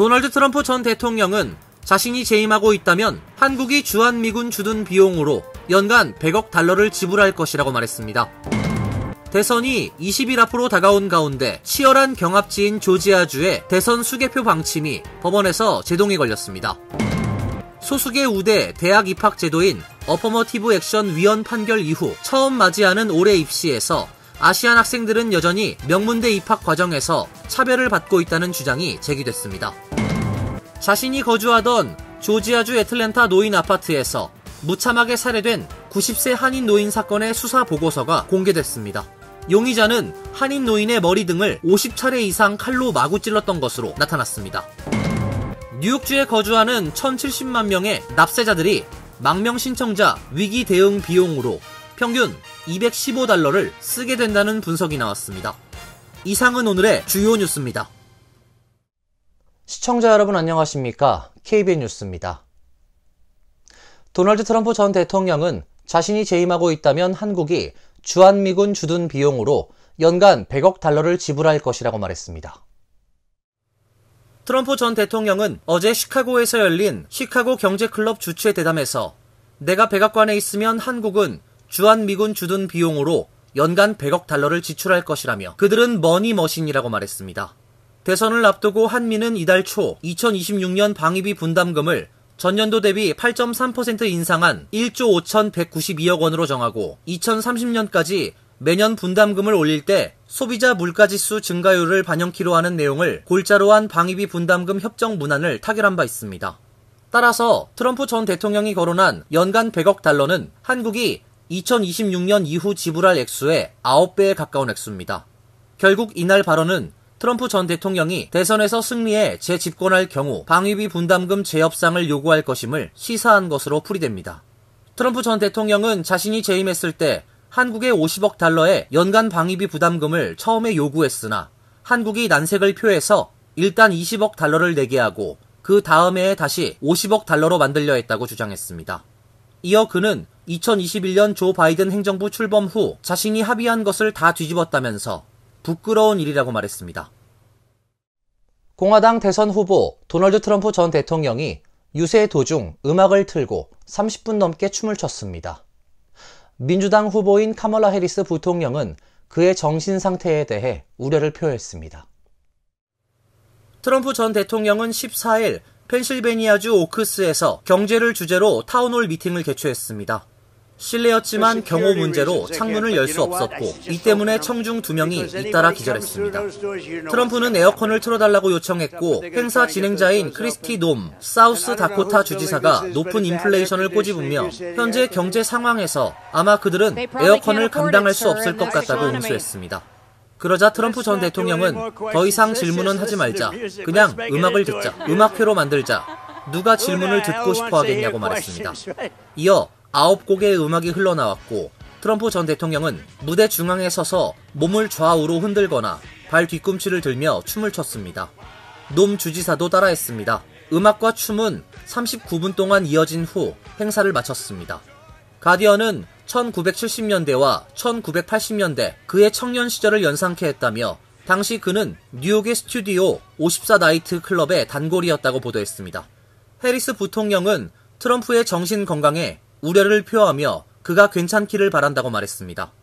도널드 트럼프 전 대통령은 자신이 재임하고 있다면 한국이 주한미군 주둔 비용으로 연간 100억 달러를 지불할 것이라고 말했습니다. 대선이 20일 앞으로 다가온 가운데 치열한 경합지인 조지아주의 대선 수개표 방침이 법원에서 제동이 걸렸습니다. 소수계 우대 대학 입학 제도인 어퍼머티브 액션 위원 판결 이후 처음 맞이하는 올해 입시에서 아시안 학생들은 여전히 명문대 입학 과정에서 차별을 받고 있다는 주장이 제기됐습니다. 자신이 거주하던 조지아주 애틀랜타 노인 아파트에서 무참하게 살해된 90세 한인 노인 사건의 수사 보고서가 공개됐습니다. 용의자는 한인 노인의 머리 등을 50차례 이상 칼로 마구 찔렀던 것으로 나타났습니다. 뉴욕주에 거주하는 1,070만 명의 납세자들이 망명 신청자 위기 대응 비용으로 평균 $215를 쓰게 된다는 분석이 나왔습니다. 이상은 오늘의 주요 뉴스입니다. 시청자 여러분 안녕하십니까? KBN 뉴스입니다. 도널드 트럼프 전 대통령은 자신이 재임하고 있다면 한국이 주한미군 주둔 비용으로 연간 100억 달러를 지불할 것이라고 말했습니다. 트럼프 전 대통령은 어제 시카고에서 열린 시카고 경제클럽 주최 대담에서 내가 백악관에 있으면 한국은 주한미군 주둔 비용으로 연간 100억 달러를 지출할 것이라며 그들은 머니머신이라고 말했습니다. 대선을 앞두고 한미는 이달 초 2026년 방위비 분담금을 전년도 대비 8.3% 인상한 1조 5,192억 원으로 정하고 2030년까지 매년 분담금을 올릴 때 소비자 물가지수 증가율을 반영키로 하는 내용을 골자로 한 방위비 분담금 협정 문안을 타결한 바 있습니다. 따라서 트럼프 전 대통령이 거론한 연간 100억 달러는 한국이 2026년 이후 지불할 액수의 9배에 가까운 액수입니다. 결국 이날 발언은 트럼프 전 대통령이 대선에서 승리해 재집권할 경우 방위비 분담금 재협상을 요구할 것임을 시사한 것으로 풀이됩니다. 트럼프 전 대통령은 자신이 재임했을 때 한국의 50억 달러의 연간 방위비 부담금을 처음에 요구했으나 한국이 난색을 표해서 일단 20억 달러를 내게 하고 그 다음 해에 다시 50억 달러로 만들려 했다고 주장했습니다. 이어 그는 2021년 조 바이든 행정부 출범 후 자신이 합의한 것을 다 뒤집었다면서 부끄러운 일이라고 말했습니다. 공화당 대선 후보 도널드 트럼프 전 대통령이 유세 도중 음악을 틀고 30분 넘게 춤을 췄습니다. 민주당 후보인 카멀라 해리스 부통령은 그의 정신 상태에 대해 우려를 표했습니다. 트럼프 전 대통령은 14일 펜실베니아주 오크스에서 경제를 주제로 타운홀 미팅을 개최했습니다. 실내였지만 경호 문제로 창문을 열 수 없었고 이 때문에 청중 2명이 잇따라 기절했습니다. 트럼프는 에어컨을 틀어달라고 요청했고 행사 진행자인 크리스티 돔 사우스 다코타 주지사가 높은 인플레이션을 꼬집으며 현재 경제 상황에서 아마 그들은 에어컨을 감당할 수 없을 것 같다고 응수했습니다. 그러자 트럼프 전 대통령은 더 이상 질문은 하지 말자. 그냥 음악을 듣자. 음악회로 만들자. 누가 질문을 듣고 싶어 하겠냐고 말했습니다. 이어 9곡의 음악이 흘러나왔고 트럼프 전 대통령은 무대 중앙에 서서 몸을 좌우로 흔들거나 발 뒤꿈치를 들며 춤을 췄습니다. 놈 주지사도 따라했습니다. 음악과 춤은 39분 동안 이어진 후 행사를 마쳤습니다. 가디언은 1970년대와 1980년대 그의 청년 시절을 연상케 했다며 당시 그는 뉴욕의 스튜디오 54 나이트 클럽의 단골이었다고 보도했습니다. 해리스 부통령은 트럼프의 정신 건강에 우려를 표하며 그가 괜찮기를 바란다고 말했습니다.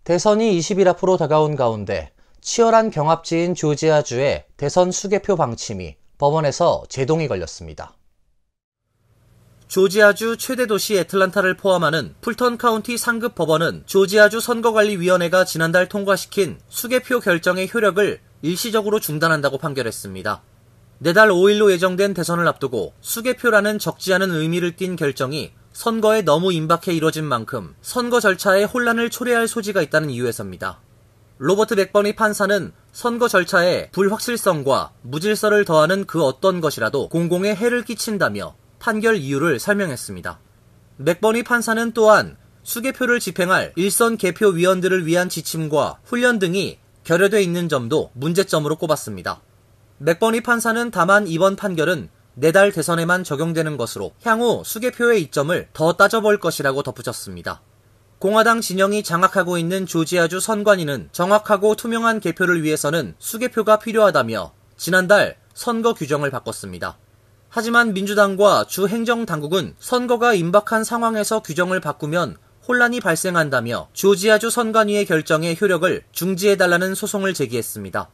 대선이 20일 앞으로 다가온 가운데 치열한 경합지인 조지아주의 대선 수개표 방침이 법원에서 제동이 걸렸습니다. 조지아주 최대 도시 애틀랜타를 포함하는 풀턴 카운티 상급 법원은 조지아주 선거관리위원회가 지난달 통과시킨 수개표 결정의 효력을 일시적으로 중단한다고 판결했습니다. 내달 5일로 예정된 대선을 앞두고 수개표라는 적지 않은 의미를 띤 결정이 선거에 너무 임박해 이뤄진 만큼 선거 절차에 혼란을 초래할 소지가 있다는 이유에서입니다. 로버트 맥버니 판사는 선거 절차에 불확실성과 무질서를 더하는 그 어떤 것이라도 공공에 해를 끼친다며 판결 이유를 설명했습니다. 맥버니 판사는 또한 수개표를 집행할 일선 개표 위원들을 위한 지침과 훈련 등이 결여돼 있는 점도 문제점으로 꼽았습니다. 맥버니 판사는 다만 이번 판결은 내달 대선에만 적용되는 것으로 향후 수개표의 이점을 더 따져볼 것이라고 덧붙였습니다. 공화당 진영이 장악하고 있는 조지아주 선관위는 정확하고 투명한 개표를 위해서는 수개표가 필요하다며 지난달 선거 규정을 바꿨습니다. 하지만 민주당과 주 행정당국은 선거가 임박한 상황에서 규정을 바꾸면 혼란이 발생한다며 조지아주 선관위의 결정의 효력을 중지해달라는 소송을 제기했습니다.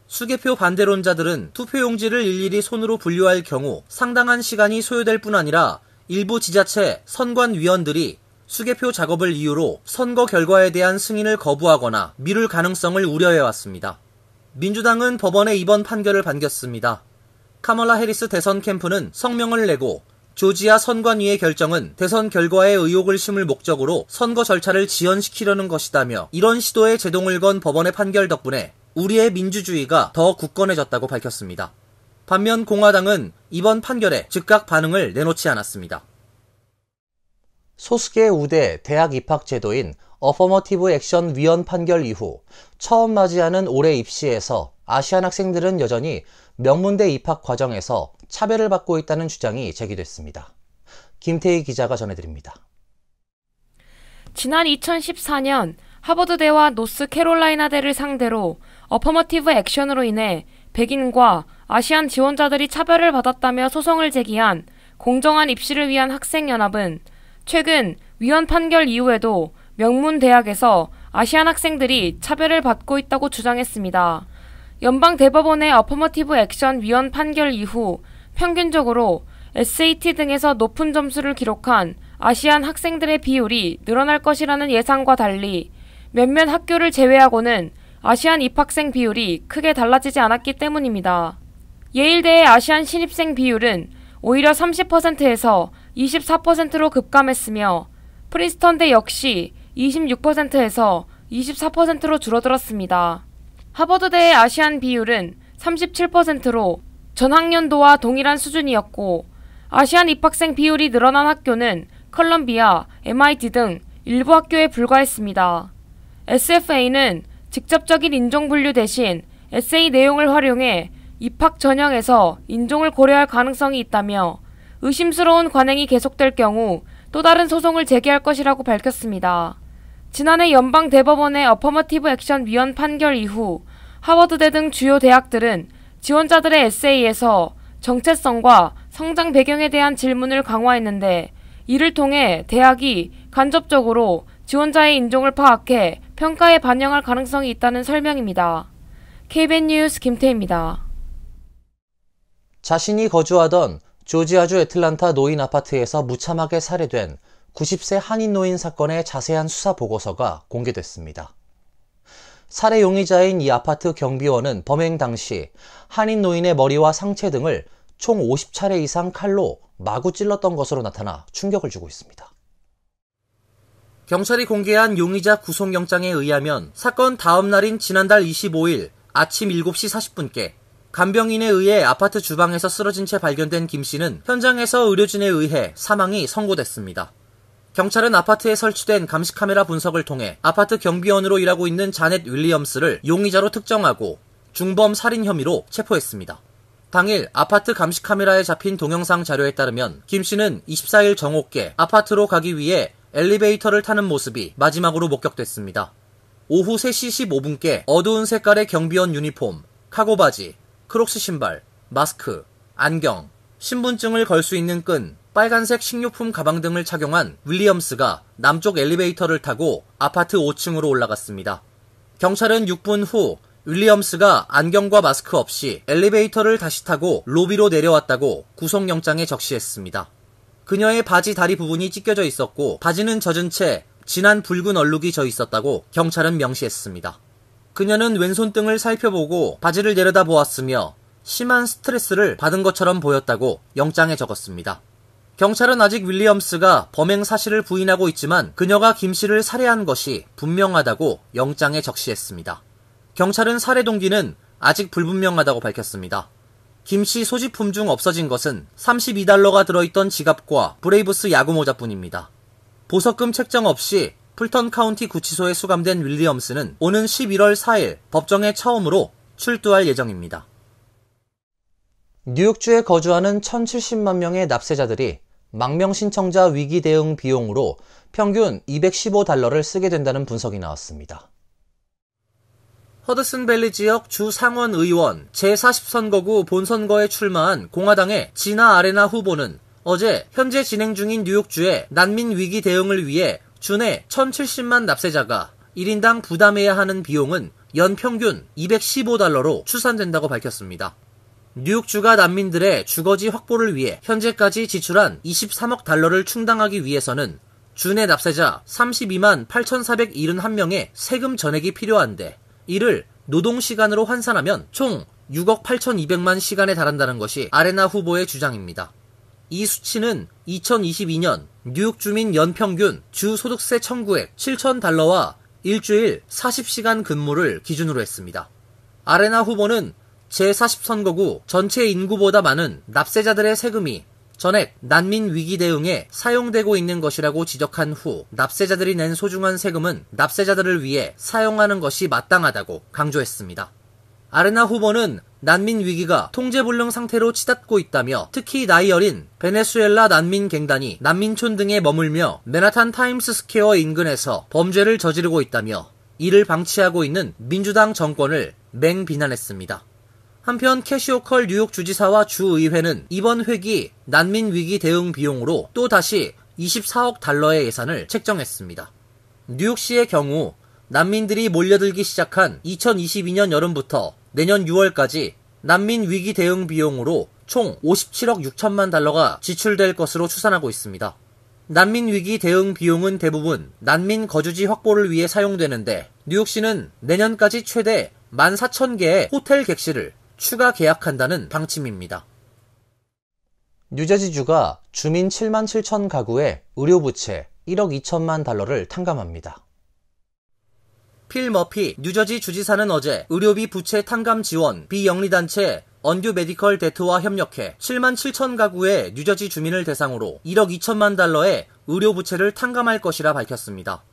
수개표 반대론자들은 투표용지를 일일이 손으로 분류할 경우 상당한 시간이 소요될 뿐 아니라 일부 지자체 선관위원들이 수개표 작업을 이유로 선거 결과에 대한 승인을 거부하거나 미룰 가능성을 우려해왔습니다. 민주당은 법원의 이번 판결을 반겼습니다. 카멀라 해리스 대선 캠프는 성명을 내고 조지아 선관위의 결정은 대선 결과에 의혹을 심을 목적으로 선거 절차를 지연시키려는 것이다며 이런 시도에 제동을 건 법원의 판결 덕분에 우리의 민주주의가 더 굳건해졌다고 밝혔습니다. 반면 공화당은 이번 판결에 즉각 반응을 내놓지 않았습니다. 소수계 우대 대학 입학 제도인 어퍼머티브 액션 위원 판결 이후 처음 맞이하는 올해 입시에서 아시안 학생들은 여전히 명문대 입학 과정에서 차별을 받고 있다는 주장이 제기됐습니다. 김태희 기자가 전해드립니다. 지난 2014년 하버드대와 노스캐롤라이나대를 상대로 어퍼머티브 액션으로 인해 백인과 아시안 지원자들이 차별을 받았다며 소송을 제기한 공정한 입시를 위한 학생연합은 최근 위원 판결 이후에도 명문 대학에서 아시안 학생들이 차별을 받고 있다고 주장했습니다. 연방대법원의 어퍼머티브 액션 위원 판결 이후 평균적으로 SAT 등에서 높은 점수를 기록한 아시안 학생들의 비율이 늘어날 것이라는 예상과 달리 몇몇 학교를 제외하고는 아시안 입학생 비율이 크게 달라지지 않았기 때문입니다. 예일대의 아시안 신입생 비율은 오히려 30%에서 24%로 급감했으며 프린스턴대 역시 26%에서 24%로 줄어들었습니다. 하버드대의 아시안 비율은 37%로 전학년도와 동일한 수준이었고 아시안 입학생 비율이 늘어난 학교는 컬럼비아, MIT 등 일부 학교에 불과했습니다. SFA는 직접적인 인종 분류 대신 에세이 내용을 활용해 입학 전형에서 인종을 고려할 가능성이 있다며 의심스러운 관행이 계속될 경우 또 다른 소송을 제기할 것이라고 밝혔습니다. 지난해 연방대법원의 어퍼머티브 액션 위원 판결 이후 하버드대 등 주요 대학들은 지원자들의 에세이에서 정체성과 성장 배경에 대한 질문을 강화했는데 이를 통해 대학이 간접적으로 지원자의 인종을 파악해 평가에 반영할 가능성이 있다는 설명입니다. KBS 뉴스 김태희입니다. 자신이 거주하던 조지아주 애틀란타 노인 아파트에서 무참하게 살해된 90세 한인 노인 사건의 자세한 수사 보고서가 공개됐습니다. 살해 용의자인 이 아파트 경비원은 범행 당시 한인 노인의 머리와 상체 등을 총 50차례 이상 칼로 마구 찔렀던 것으로 나타나 충격을 주고 있습니다. 경찰이 공개한 용의자 구속영장에 의하면 사건 다음 날인 지난달 25일 아침 7시 40분께 간병인에 의해 아파트 주방에서 쓰러진 채 발견된 김 씨는 현장에서 의료진에 의해 사망이 선고됐습니다. 경찰은 아파트에 설치된 감시카메라 분석을 통해 아파트 경비원으로 일하고 있는 자넷 윌리엄스를 용의자로 특정하고 중범 살인 혐의로 체포했습니다. 당일 아파트 감시카메라에 잡힌 동영상 자료에 따르면 김 씨는 24일 정오께 아파트로 가기 위해 엘리베이터를 타는 모습이 마지막으로 목격됐습니다. 오후 3시 15분께 어두운 색깔의 경비원 유니폼, 카고 바지, 크록스 신발, 마스크, 안경, 신분증을 걸 수 있는 끈, 빨간색 식료품 가방 등을 착용한 윌리엄스가 남쪽 엘리베이터를 타고 아파트 5층으로 올라갔습니다. 경찰은 6분 후 윌리엄스가 안경과 마스크 없이 엘리베이터를 다시 타고 로비로 내려왔다고 구속영장에 적시했습니다. 그녀의 바지 다리 부분이 찢겨져 있었고 바지는 젖은 채 진한 붉은 얼룩이 져 있었다고 경찰은 명시했습니다. 그녀는 왼손등을 살펴보고 바지를 내려다 보았으며 심한 스트레스를 받은 것처럼 보였다고 영장에 적었습니다. 경찰은 아직 윌리엄스가 범행 사실을 부인하고 있지만 그녀가 김 씨를 살해한 것이 분명하다고 영장에 적시했습니다. 경찰은 살해 동기는 아직 불분명하다고 밝혔습니다. 김 씨 소지품 중 없어진 것은 $32가 들어있던 지갑과 브레이브스 야구 모자뿐입니다. 보석금 책정 없이 풀턴 카운티 구치소에 수감된 윌리엄스는 오는 11월 4일 법정에 처음으로 출두할 예정입니다. 뉴욕주에 거주하는 1,070만 명의 납세자들이 망명 신청자 위기 대응 비용으로 평균 $215를 쓰게 된다는 분석이 나왔습니다. 허드슨밸리 지역 주 상원 의원 제40선거구 본선거에 출마한 공화당의 지나 아레나 후보는 어제 현재 진행 중인 뉴욕주의 난민 위기 대응을 위해 주내 1,070만 납세자가 1인당 부담해야 하는 비용은 연평균 $215로 추산된다고 밝혔습니다. 뉴욕주가 난민들의 주거지 확보를 위해 현재까지 지출한 $23억 충당하기 위해서는 주내 납세자 32만 8,471명의 세금 전액이 필요한데 이를 노동시간으로 환산하면 총 6억 8,200만 시간에 달한다는 것이 아레나 후보의 주장입니다. 이 수치는 2022년 뉴욕 주민 연평균 주 소득세 청구액 $7,000와 일주일 40시간 근무를 기준으로 했습니다. 아레나 후보는 제40선거구 전체 인구보다 많은 납세자들의 세금이 전액 난민 위기 대응에 사용되고 있는 것이라고 지적한 후 납세자들이 낸 소중한 세금은 납세자들을 위해 사용하는 것이 마땅하다고 강조했습니다. 아레나 후보는 난민 위기가 통제불능 상태로 치닫고 있다며 특히 나이 어린 베네수엘라 난민 갱단이 난민촌 등에 머물며 맨하탄 타임스 스퀘어 인근에서 범죄를 저지르고 있다며 이를 방치하고 있는 민주당 정권을 맹비난했습니다. 한편 캐시 호컬 뉴욕 주지사와 주의회는 이번 회기 난민 위기 대응 비용으로 또다시 $24억 예산을 책정했습니다. 뉴욕시의 경우 난민들이 몰려들기 시작한 2022년 여름부터 내년 6월까지 난민 위기 대응 비용으로 총 $57억 6천만 지출될 것으로 추산하고 있습니다. 난민 위기 대응 비용은 대부분 난민 거주지 확보를 위해 사용되는데 뉴욕시는 내년까지 최대 14,000개의 호텔 객실을 추가 계약한다는 방침입니다. 뉴저지주가 주민 7만 7천 가구의 의료부채 $1억 2천만 탕감합니다. 필 머피 뉴저지 주지사는 어제 의료비 부채 탕감 지원 비영리단체 언듀 메디컬 데트와 협력해 7만 7천 가구의 뉴저지 주민을 대상으로 $1억 2천만 의 의료부채를 탕감할 것이라 밝혔습니다.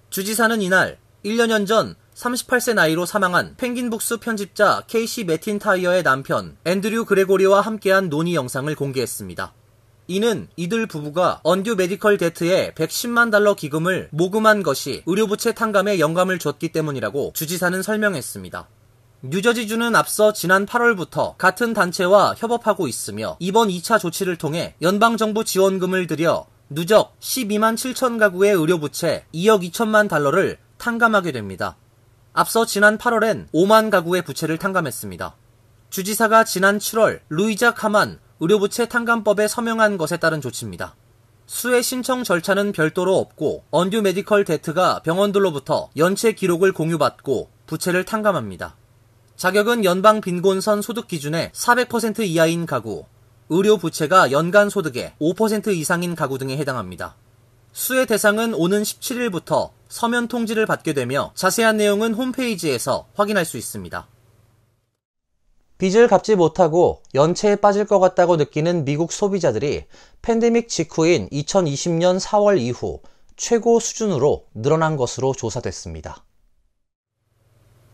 주지사는 이날 1여년 전 38세 나이로 사망한 펭귄북스 편집자 케이시 매틴타이어의 남편 앤드류 그레고리와 함께한 논의 영상을 공개했습니다. 이는 이들 부부가 언듀 메디컬 데트에 $110만 기금을 모금한 것이 의료부채 탕감에 영감을 줬기 때문이라고 주지사는 설명했습니다. 뉴저지주는 앞서 지난 8월부터 같은 단체와 협업하고 있으며 이번 2차 조치를 통해 연방정부 지원금을 들여 누적 12만 7천 가구의 의료부채 $2억 2천만 탕감하게 됩니다. 앞서 지난 8월엔 5만 가구의 부채를 탕감했습니다. 주지사가 지난 7월 루이자 카만 의료부채 탕감법에 서명한 것에 따른 조치입니다. 수혜 신청 절차는 별도로 없고 언듀 메디컬 데트가 병원들로부터 연체 기록을 공유받고 부채를 탕감합니다. 자격은 연방 빈곤선 소득 기준의 400% 이하인 가구, 의료 부채가 연간 소득의 5% 이상인 가구 등에 해당합니다. 수혜 대상은 오는 17일부터 서면 통지를 받게 되며 자세한 내용은 홈페이지에서 확인할 수 있습니다. 빚을 갚지 못하고 연체에 빠질 것 같다고 느끼는 미국 소비자들이 팬데믹 직후인 2020년 4월 이후 최고 수준으로 늘어난 것으로 조사됐습니다.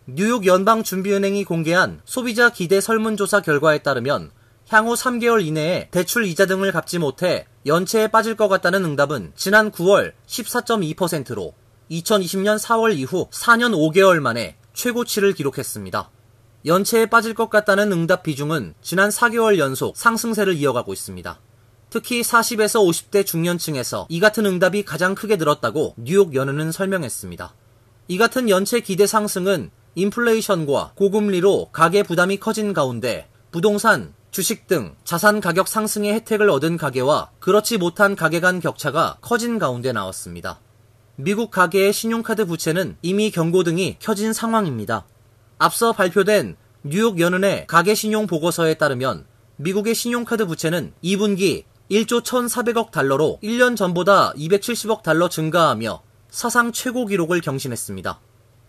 뉴욕 연방준비은행이 공개한 소비자 기대 설문조사 결과에 따르면 향후 3개월 이내에 대출 이자 등을 갚지 못해 연체에 빠질 것 같다는 응답은 지난 9월 14.2%로 2020년 4월 이후 4년 5개월 만에 최고치를 기록했습니다. 연체에 빠질 것 같다는 응답 비중은 지난 4개월 연속 상승세를 이어가고 있습니다. 특히 40에서 50대 중년층에서 이 같은 응답이 가장 크게 늘었다고 뉴욕 연은은 설명했습니다. 이 같은 연체 기대 상승은 인플레이션과 고금리로 가계 부담이 커진 가운데 부동산, 주식 등 자산 가격 상승의 혜택을 얻은 가계와 그렇지 못한 가계 간 격차가 커진 가운데 나왔습니다. 미국 가계의 신용카드 부채는 이미 경고등이 켜진 상황입니다. 앞서 발표된 뉴욕 연은의 가계 신용 보고서에 따르면 미국의 신용카드 부채는 2분기 1조 1,400억 달러로 1년 전보다 270억 달러 증가하며 사상 최고 기록을 경신했습니다.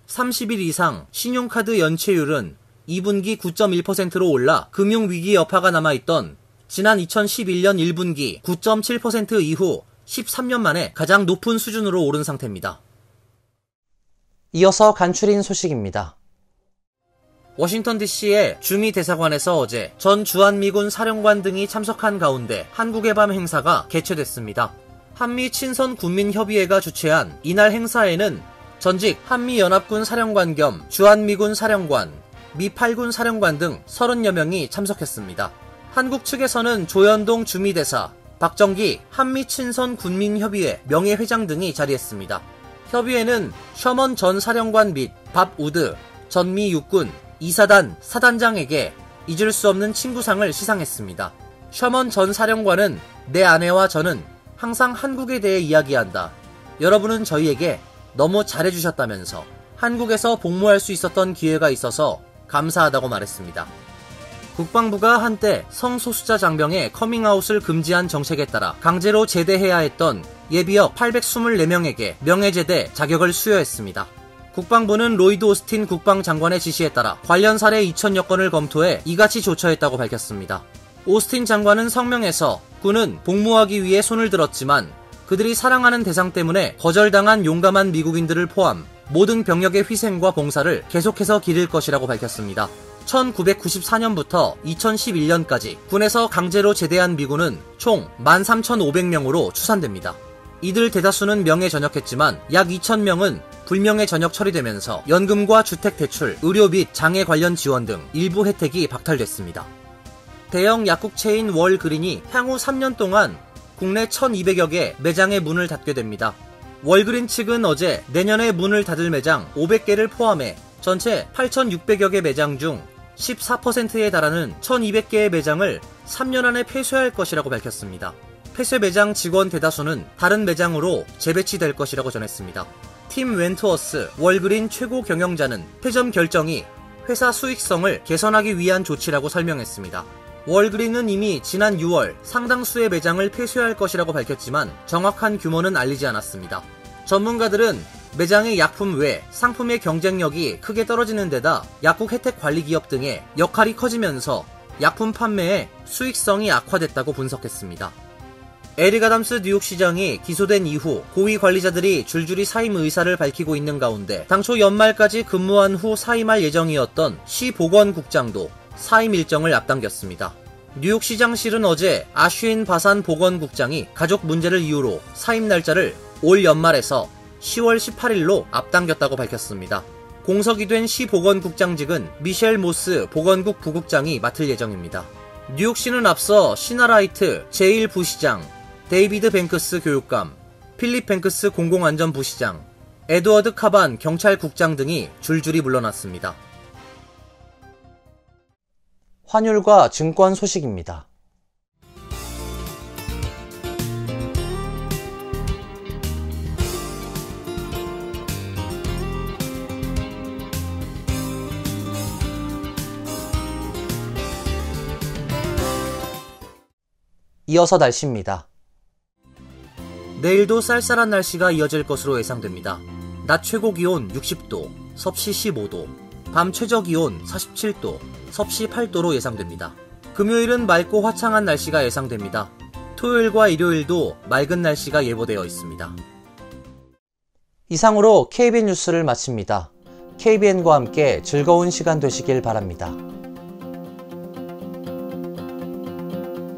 30일 이상 신용카드 연체율은 2분기 9.1%로 올라 금융위기 여파가 남아있던 지난 2011년 1분기 9.7% 이후 13년 만에 가장 높은 수준으로 오른 상태입니다. 이어서 간추린 소식입니다. 워싱턴 DC의 주미 대사관에서 어제 전 주한미군 사령관 등이 참석한 가운데 한국의 밤 행사가 개최됐습니다. 한미 친선 군민협의회가 주최한 이날 행사에는 전직 한미연합군 사령관 겸 주한미군 사령관, 미 8군 사령관 등 30여 명이 참석했습니다. 한국 측에서는 조현동 주미대사, 박정기 한미친선군민협의회 명예회장 등이 자리했습니다. 협의회는 셔먼 전 사령관 및 밥 우드 전미 육군 2사단 사단장에게 잊을 수 없는 친구상을 시상했습니다. 셔먼 전 사령관은 내 아내와 저는 항상 한국에 대해 이야기한다. 여러분은 저희에게 너무 잘해주셨다면서 한국에서 복무할 수 있었던 기회가 있어서 감사하다고 말했습니다. 국방부가 한때 성소수자 장병의 커밍아웃을 금지한 정책에 따라 강제로 제대해야 했던 예비역 824명에게 명예제대 자격을 수여했습니다. 국방부는 로이드 오스틴 국방장관의 지시에 따라 관련 사례 2000여 건을 검토해 이같이 조처했다고 밝혔습니다. 오스틴 장관은 성명에서 군은 복무하기 위해 손을 들었지만 그들이 사랑하는 대상 때문에 거절당한 용감한 미국인들을 포함 모든 병력의 희생과 봉사를 계속해서 기릴 것이라고 밝혔습니다. 1994년부터 2011년까지 군에서 강제로 제대한 미군은 총 13,500명으로 추산됩니다. 이들 대다수는 명예 전역했지만 약 2,000명은 불명예 전역 처리되면서 연금과 주택대출, 의료 및 장애 관련 지원 등 일부 혜택이 박탈됐습니다. 대형 약국체인 월그린이 향후 3년 동안 국내 1,200여 개 매장의 문을 닫게 됩니다. 월그린 측은 어제 내년에 문을 닫을 매장 500개를 포함해 전체 8,600여 개 매장 중 14%에 달하는 1,200개의 매장을 3년 안에 폐쇄할 것이라고 밝혔습니다. 폐쇄 매장 직원 대다수는 다른 매장으로 재배치될 것이라고 전했습니다. 팀 웬트워스 월그린 최고 경영자는 폐점 결정이 회사 수익성을 개선하기 위한 조치라고 설명했습니다. 월그린은 이미 지난 6월 상당수의 매장을 폐쇄할 것이라고 밝혔지만 정확한 규모는 알리지 않았습니다. 전문가들은 매장의 약품 외 상품의 경쟁력이 크게 떨어지는 데다 약국 혜택 관리 기업 등의 역할이 커지면서 약품 판매의 수익성이 악화됐다고 분석했습니다. 에릭 아담스 뉴욕시장이 기소된 이후 고위 관리자들이 줄줄이 사임 의사를 밝히고 있는 가운데 당초 연말까지 근무한 후 사임할 예정이었던 시 보건국장도 사임 일정을 앞당겼습니다. 뉴욕시장실은 어제 아슈인 바산 보건국장이 가족 문제를 이유로 사임 날짜를 올 연말에서 10월 18일로 앞당겼다고 밝혔습니다. 공석이 된 시 보건국장직은 미셸 모스 보건국 부국장이 맡을 예정입니다. 뉴욕시는 앞서 시나라이트 제1부시장, 데이비드 뱅크스 교육감, 필립 뱅크스 공공안전부시장, 에드워드 카반 경찰국장 등이 줄줄이 물러났습니다. 환율과 증권 소식입니다. 이어서 날씨입니다. 내일도 쌀쌀한 날씨가 이어질 것으로 예상됩니다. 낮 최고 기온 60도, 섭씨 15도, 밤 최저 기온 47도, 섭씨 8도로 예상됩니다. 금요일은 맑고 화창한 날씨가 예상됩니다. 토요일과 일요일도 맑은 날씨가 예보되어 있습니다. 이상으로 KBN 뉴스를 마칩니다. KBN과 함께 즐거운 시간 되시길 바랍니다.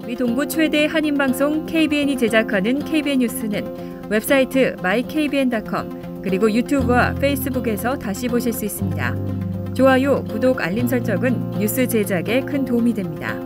미 동부 최대 한인방송 KBN이 제작하는 KBN 뉴스는 웹사이트 mykbn.com 그리고 유튜브와 페이스북에서 다시 보실 수 있습니다. 좋아요, 구독, 알림 설정은 뉴스 제작에 큰 도움이 됩니다.